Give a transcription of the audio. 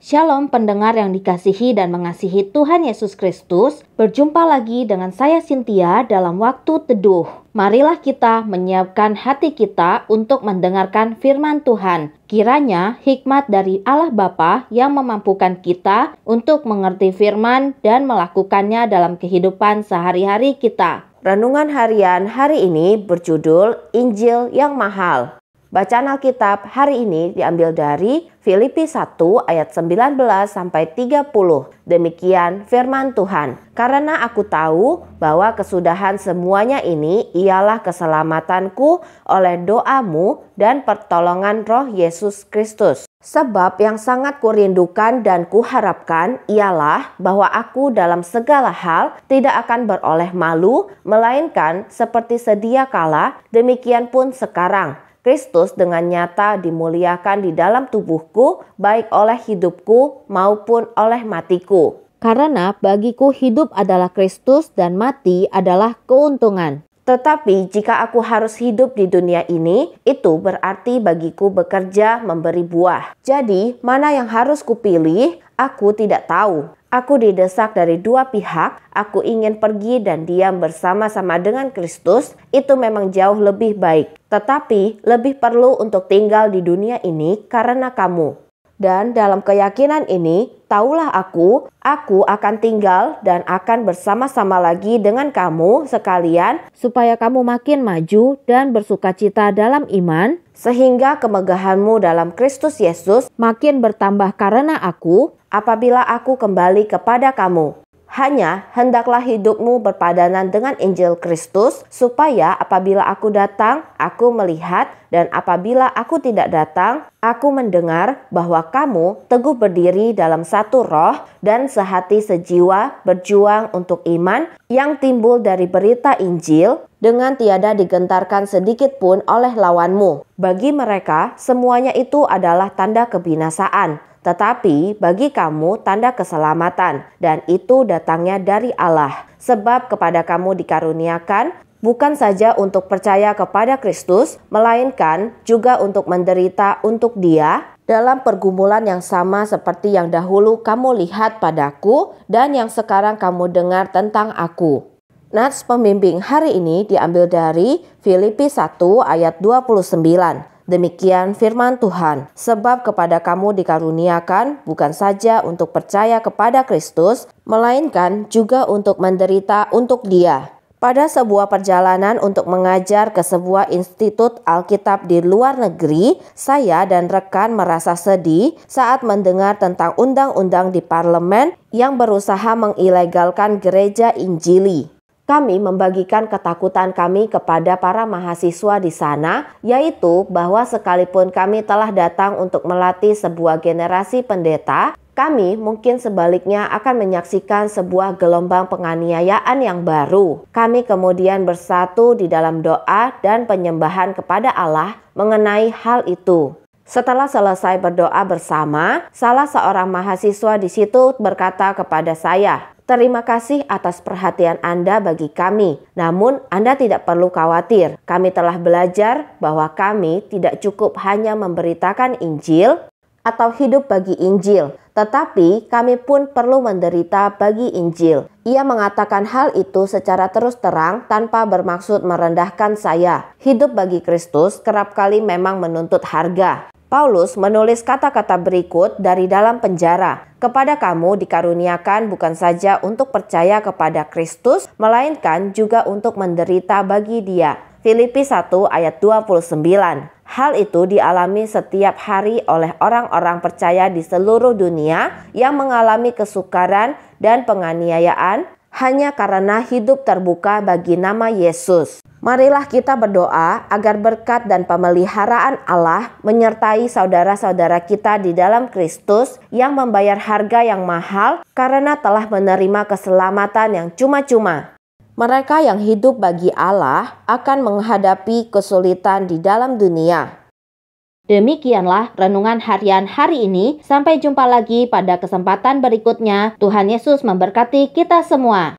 Shalom pendengar yang dikasihi dan mengasihi Tuhan Yesus Kristus. Berjumpa lagi dengan saya Cynthia dalam waktu teduh. Marilah kita menyiapkan hati kita untuk mendengarkan firman Tuhan. Kiranya hikmat dari Allah Bapa yang memampukan kita untuk mengerti firman dan melakukannya dalam kehidupan sehari-hari kita. Renungan harian hari ini berjudul Injil yang Mahal. Bacaan Alkitab hari ini diambil dari Filipi 1 ayat 19 sampai 30. Demikian firman Tuhan. Karena aku tahu bahwa kesudahan semuanya ini ialah keselamatanku oleh doamu dan pertolongan Roh Yesus Kristus. Sebab yang sangat kurindukan dan kuharapkan ialah bahwa aku dalam segala hal tidak akan beroleh malu, melainkan seperti sedia kala, demikian pun sekarang. Kristus dengan nyata dimuliakan di dalam tubuhku, baik oleh hidupku maupun oleh matiku. Karena bagiku hidup adalah Kristus dan mati adalah keuntungan. Tetapi jika aku harus hidup di dunia ini, itu berarti bagiku bekerja memberi buah. Jadi, mana yang harus kupilih? Aku tidak tahu. Aku didesak dari dua pihak. Aku ingin pergi dan diam bersama-sama dengan Kristus. Itu memang jauh lebih baik. Tetapi lebih perlu untuk tinggal di dunia ini karena kamu. Dan dalam keyakinan ini, taulah aku akan tinggal dan akan bersama-sama lagi dengan kamu sekalian, supaya kamu makin maju dan bersukacita dalam iman, sehingga kemegahanmu dalam Kristus Yesus makin bertambah karena aku, apabila aku kembali kepada kamu. Hanya hendaklah hidupmu berpadanan dengan Injil Kristus, supaya apabila aku datang, aku melihat, dan apabila aku tidak datang, aku mendengar bahwa kamu teguh berdiri dalam satu roh dan sehati sejiwa berjuang untuk iman yang timbul dari berita Injil, dengan tiada digentarkan sedikit pun oleh lawanmu. Bagi mereka, semuanya itu adalah tanda kebinasaan. Tetapi bagi kamu tanda keselamatan, dan itu datangnya dari Allah. Sebab kepada kamu dikaruniakan bukan saja untuk percaya kepada Kristus, melainkan juga untuk menderita untuk Dia dalam pergumulan yang sama seperti yang dahulu kamu lihat padaku dan yang sekarang kamu dengar tentang aku. Nats pembimbing hari ini diambil dari Filipi 1 ayat 29. Demikian firman Tuhan, sebab kepada kamu dikaruniakan bukan saja untuk percaya kepada Kristus, melainkan juga untuk menderita untuk Dia. Pada sebuah perjalanan untuk mengajar ke sebuah institut Alkitab di luar negeri, saya dan rekan merasa sedih saat mendengar tentang undang-undang di parlemen yang berusaha mengilegalkan gereja Injili. Kami membagikan ketakutan kami kepada para mahasiswa di sana, yaitu bahwa sekalipun kami telah datang untuk melatih sebuah generasi pendeta, kami mungkin sebaliknya akan menyaksikan sebuah gelombang penganiayaan yang baru. Kami kemudian bersatu di dalam doa dan penyembahan kepada Allah mengenai hal itu. Setelah selesai berdoa bersama, salah seorang mahasiswa di situ berkata kepada saya, "Terima kasih atas perhatian Anda bagi kami. Namun Anda tidak perlu khawatir. Kami telah belajar bahwa kami tidak cukup hanya memberitakan Injil atau hidup bagi Injil, tetapi kami pun perlu menderita bagi Injil." Ia mengatakan hal itu secara terus terang tanpa bermaksud merendahkan saya. Hidup bagi Kristus kerap kali memang menuntut harga. Paulus menulis kata-kata berikut dari dalam penjara. Kepada kamu dikaruniakan bukan saja untuk percaya kepada Kristus, melainkan juga untuk menderita bagi Dia. Filipi 1 ayat 29. Hal itu dialami setiap hari oleh orang-orang percaya di seluruh dunia yang mengalami kesukaran dan penganiayaan hanya karena hidup terbuka bagi nama Yesus. Marilah kita berdoa agar berkat dan pemeliharaan Allah menyertai saudara-saudara kita di dalam Kristus yang membayar harga yang mahal karena telah menerima keselamatan yang cuma-cuma. Mereka yang hidup bagi Allah akan menghadapi kesulitan di dalam dunia. Demikianlah renungan harian hari ini. Sampai jumpa lagi pada kesempatan berikutnya. Tuhan Yesus memberkati kita semua.